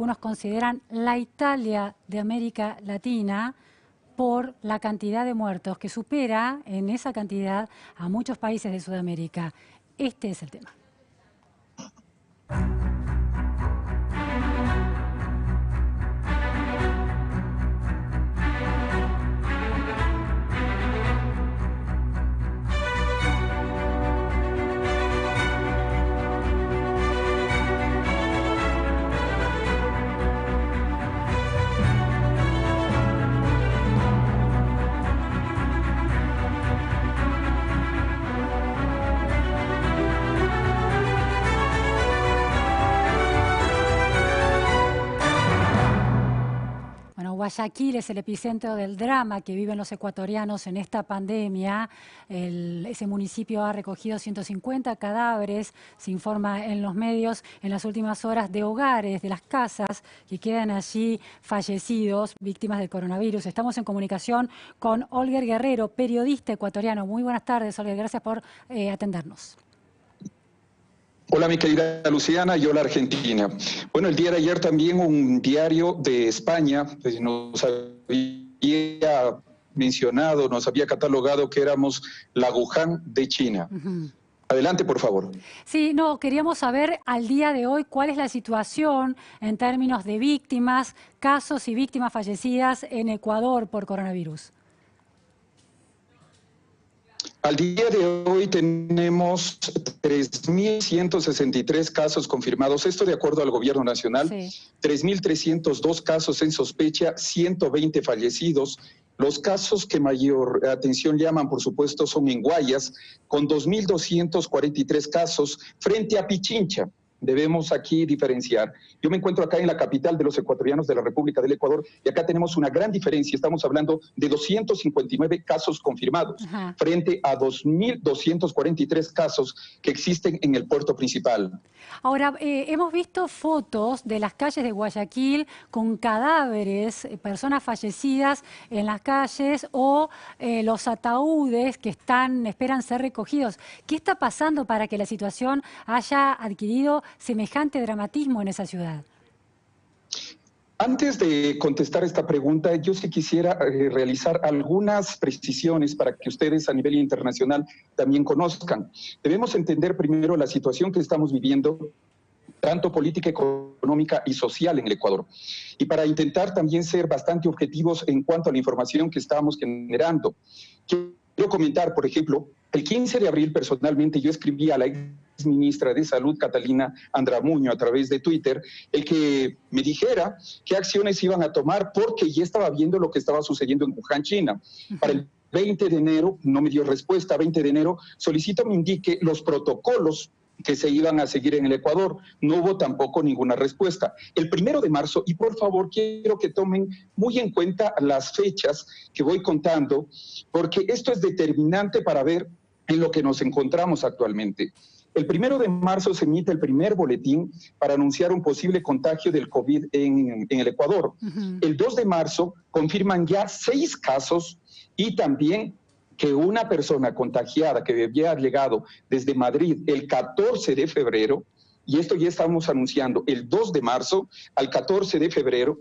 Algunos consideran la Italia de América Latina por la cantidad de muertos que supera en esa cantidad a muchos países de Sudamérica. Este es el tema. Guayaquil es el epicentro del drama que viven los ecuatorianos en esta pandemia. Ese municipio ha recogido 150 cadáveres, se informa en los medios en las últimas horas, de hogares, de las casas que quedan allí fallecidos, víctimas del coronavirus. Estamos en comunicación con Olger Guerrero, periodista ecuatoriano. Muy buenas tardes, Olger, gracias por atendernos. Hola, mi querida Luciana, y hola, Argentina. Bueno, el día de ayer también un diario de España nos había mencionado, nos había catalogado que éramos la Wuhan de China. Adelante, por favor. Sí, no, queríamos saber al día de hoy cuál es la situación en términos de víctimas, casos y víctimas fallecidas en Ecuador por coronavirus. Al día de hoy tenemos 3.163 casos confirmados, esto de acuerdo al gobierno nacional, sí. 3.302 casos en sospecha, 120 fallecidos. Los casos que mayor atención llaman, por supuesto, son en Guayas, con 2.243 casos frente a Pichincha. Debemos aquí diferenciar. Yo me encuentro acá en la capital de los ecuatorianos de la República del Ecuador y acá tenemos una gran diferencia. Estamos hablando de 259 casos confirmados frente a 2.243 casos que existen en el puerto principal. Ahora, hemos visto fotos de las calles de Guayaquil con cadáveres, personas fallecidas en las calles o los ataúdes que esperan ser recogidos. ¿Qué está pasando para que la situación haya adquirido semejante dramatismo en esa ciudad? Antes de contestar esta pregunta, yo sí quisiera realizar algunas precisiones para que ustedes a nivel internacional también conozcan. Debemos entender primero la situación que estamos viviendo, tanto política, económica y social en el Ecuador. Y para intentar también ser bastante objetivos en cuanto a la información que estamos generando. Quiero comentar, por ejemplo, el 15 de abril personalmente yo escribí a la ministra de Salud, Catalina Andramuño, a través de Twitter, el que me dijera qué acciones iban a tomar porque ya estaba viendo lo que estaba sucediendo en Wuhan, China. Para el 20 de enero, no me dio respuesta, 20 de enero, solicito me indique los protocolos que se iban a seguir en el Ecuador. No hubo tampoco ninguna respuesta. El 1 de marzo, y por favor quiero que tomen muy en cuenta las fechas que voy contando, porque esto es determinante para ver en lo que nos encontramos actualmente. El 1 de marzo se emite el primer boletín para anunciar un posible contagio del COVID en el Ecuador. El 2 de marzo confirman ya 6 casos y también que una persona contagiada que había llegado desde Madrid el 14 de febrero, y esto ya estamos anunciando el 2 de marzo al 14 de febrero,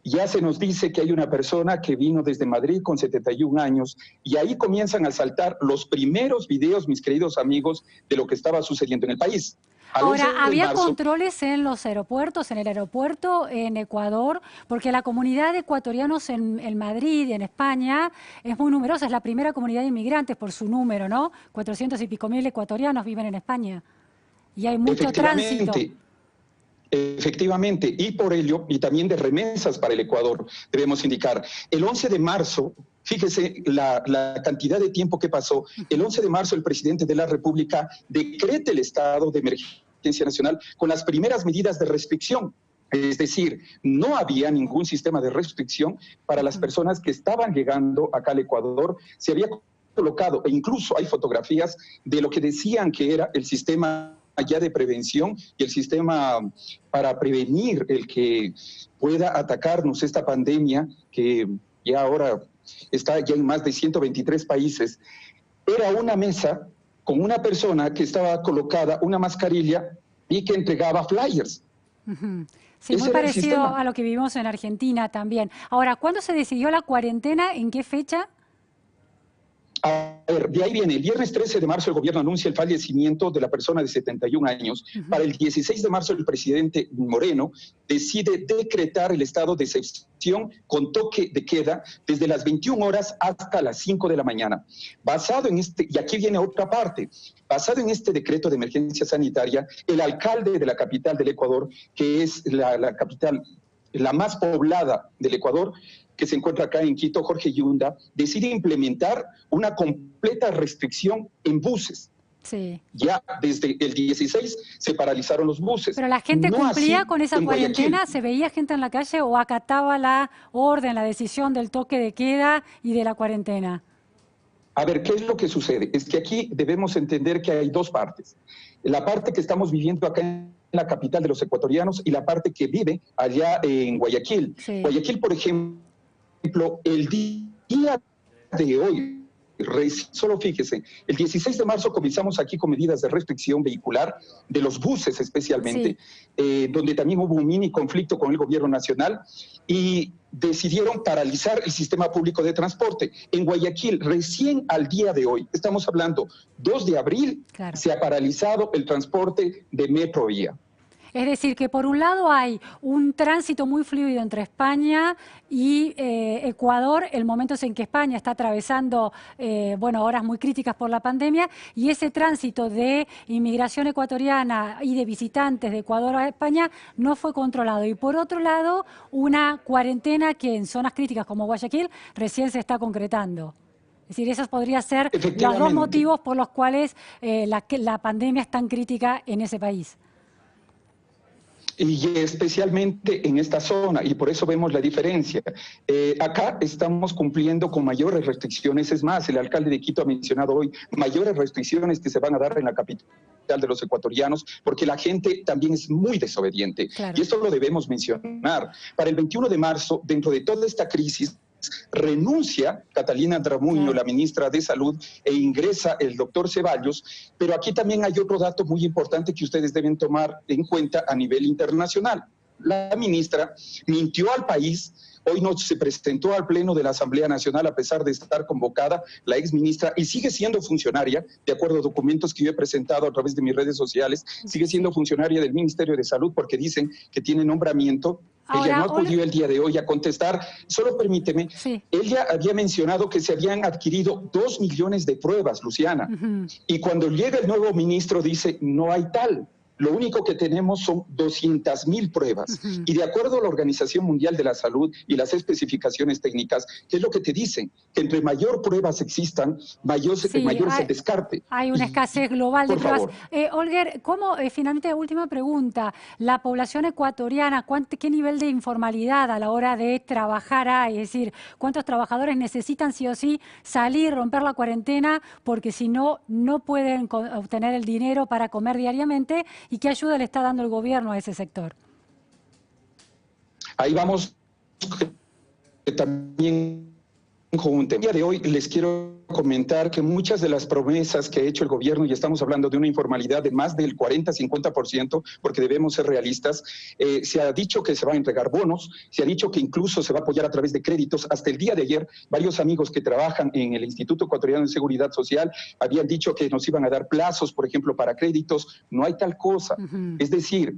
ya se nos dice que hay una persona que vino desde Madrid con 71 años y ahí comienzan a saltar los primeros videos, mis queridos amigos, de lo que estaba sucediendo en el país. Ahora, ¿había controles en los aeropuertos, en el aeropuerto en Ecuador? Porque la comunidad de ecuatorianos en Madrid y en España es muy numerosa, es la primera comunidad de inmigrantes por su número, ¿no? 400 y pico mil ecuatorianos viven en España y hay mucho tránsito. Efectivamente, y por ello, y también de remesas para el Ecuador, debemos indicar. El 11 de marzo, fíjese la cantidad de tiempo que pasó, el 11 de marzo el presidente de la República decreta el estado de emergencia nacional con las primeras medidas de restricción. Es decir, no había ningún sistema de restricción para las personas que estaban llegando acá al Ecuador. Se había colocado, e incluso hay fotografías de lo que decían que era el sistema ya de prevención y el sistema para prevenir el que pueda atacarnos esta pandemia que ya ahora está ya en más de 123 países. Era una mesa con una persona que estaba colocada una mascarilla y que entregaba flyers. Sí, muy Ese era el parecido sistema. a lo que vivimos en Argentina también. Ahora, ¿cuándo se decidió la cuarentena? ¿En qué fecha? A ver, de ahí viene, el viernes 13 de marzo el gobierno anuncia el fallecimiento de la persona de 71 años. Ujú. Para el 16 de marzo el presidente Moreno decide decretar el estado de excepción con toque de queda desde las 21 horas hasta las 5 de la mañana. Basado en este, y aquí viene otra parte, basado en este decreto de emergencia sanitaria, el alcalde de la capital del Ecuador, que es la capital la más poblada del Ecuador, que se encuentra acá en Quito, Jorge Yunda, decide implementar una completa restricción en buses. Sí. Ya desde el 16 se paralizaron los buses. ¿Pero la gente No cumplía así con esa en Guayaquil. cuarentena? ¿Se veía gente en la calle o acataba la orden, la decisión del toque de queda y de la cuarentena? A ver, ¿qué es lo que sucede? Es que aquí debemos entender que hay dos partes. La parte que estamos viviendo acá en la capital de los ecuatorianos y la parte que vive allá en Guayaquil. Sí. Guayaquil, por ejemplo, el día de hoy, solo fíjese, el 16 de marzo comenzamos aquí con medidas de restricción vehicular de los buses especialmente, Sí. donde también hubo un mini conflicto con el gobierno nacional y decidieron paralizar el sistema público de transporte. En Guayaquil, recién al día de hoy, estamos hablando 2 de abril, Claro. se ha paralizado el transporte de Metrovía. Es decir, que por un lado hay un tránsito muy fluido entre España y Ecuador, el momento en que España está atravesando horas muy críticas por la pandemia, y ese tránsito de inmigración ecuatoriana y de visitantes de Ecuador a España no fue controlado. Y por otro lado, una cuarentena que en zonas críticas como Guayaquil recién se está concretando. Es decir, esos podrían ser los dos motivos por los cuales la pandemia es tan crítica en ese país. Y especialmente en esta zona, y por eso vemos la diferencia. Acá estamos cumpliendo con mayores restricciones, es más, el alcalde de Quito ha mencionado hoy mayores restricciones que se van a dar en la capital de los ecuatorianos, porque la gente también es muy desobediente. Claro. Y esto lo debemos mencionar. Para el 21 de marzo, dentro de toda esta crisis, renuncia Catalina Dramuño, la ministra de Salud, e ingresa el doctor Ceballos, pero aquí también hay otro dato muy importante que ustedes deben tomar en cuenta a nivel internacional. La ministra mintió al país. Hoy no se presentó al Pleno de la Asamblea Nacional a pesar de estar convocada la exministra y sigue siendo funcionaria, de acuerdo a documentos que yo he presentado a través de mis redes sociales, sigue siendo funcionaria del Ministerio de Salud porque dicen que tiene nombramiento. Ahora, ella no acudió el día de hoy a contestar. Solo permíteme, sí. Ella había mencionado que se habían adquirido 2 millones de pruebas, Luciana, y cuando llega el nuevo ministro dice, no hay tal. Lo único que tenemos son 200.000 pruebas. Y de acuerdo a la Organización Mundial de la Salud y las especificaciones técnicas, ¿qué es lo que te dicen? Que entre mayor pruebas existan, mayor es el descarte. Hay una escasez global de pruebas. Olger, ¿cómo, finalmente, última pregunta, la población ecuatoriana, qué nivel de informalidad a la hora de trabajar hay? Es decir, ¿cuántos trabajadores necesitan sí o sí salir, romper la cuarentena, porque si no, no pueden obtener el dinero para comer diariamente? ¿Y qué ayuda le está dando el gobierno a ese sector? Ahí vamos también con un tema. El día de hoy les quiero comentar que muchas de las promesas que ha hecho el gobierno, y estamos hablando de una informalidad de más del 40-50%, porque debemos ser realistas, se ha dicho que se va a entregar bonos, se ha dicho que incluso se va a apoyar a través de créditos. Hasta el día de ayer, varios amigos que trabajan en el Instituto Ecuatoriano de Seguridad Social habían dicho que nos iban a dar plazos, por ejemplo, para créditos. No hay tal cosa. Es decir,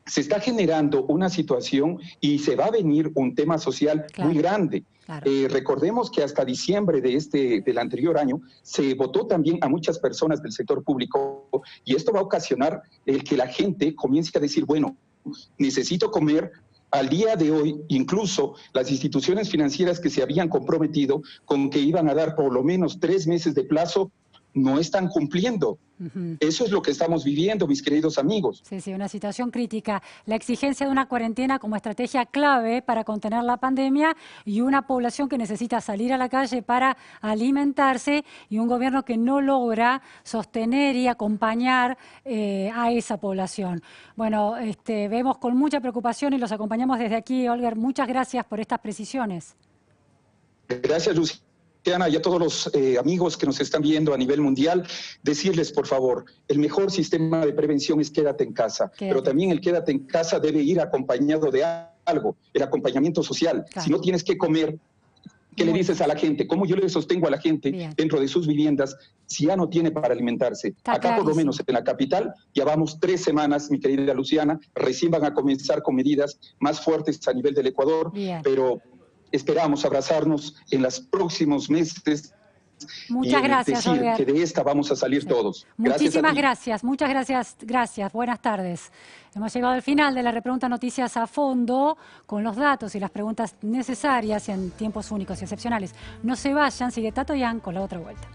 se está generando una situación y se va a venir un tema social muy grande. Claro. Recordemos que hasta diciembre del anterior año se votó también a muchas personas del sector público y esto va a ocasionar el que la gente comience a decir, bueno, necesito comer. Al día de hoy, incluso las instituciones financieras que se habían comprometido con que iban a dar por lo menos 3 meses de plazo, no están cumpliendo. Eso es lo que estamos viviendo, mis queridos amigos. Sí, sí, una situación crítica. La exigencia de una cuarentena como estrategia clave para contener la pandemia y una población que necesita salir a la calle para alimentarse y un gobierno que no logra sostener y acompañar a esa población. Bueno, vemos con mucha preocupación y los acompañamos desde aquí. Olger, muchas gracias por estas precisiones. Gracias, Lucía. Luciana, y a todos los amigos que nos están viendo a nivel mundial, decirles, por favor, el mejor sistema de prevención es quédate en casa, pero también el quédate en casa debe ir acompañado de algo, el acompañamiento social. Claro. Si no tienes que comer, ¿qué le dices a la gente? ¿Cómo yo le sostengo a la gente dentro de sus viviendas si ya no tiene para alimentarse? Está acá, por lo menos en la capital, ya vamos 3 semanas, mi querida Luciana, recién van a comenzar con medidas más fuertes a nivel del Ecuador, pero esperamos abrazarnos en los próximos meses. Muchas gracias, decir que de esta vamos a salir todos. Muchísimas gracias, muchas gracias. Buenas tardes. Hemos llegado al final de la Repregunta Noticias a Fondo, con los datos y las preguntas necesarias en tiempos únicos y excepcionales. No se vayan, sigue Tato Yan con la otra vuelta.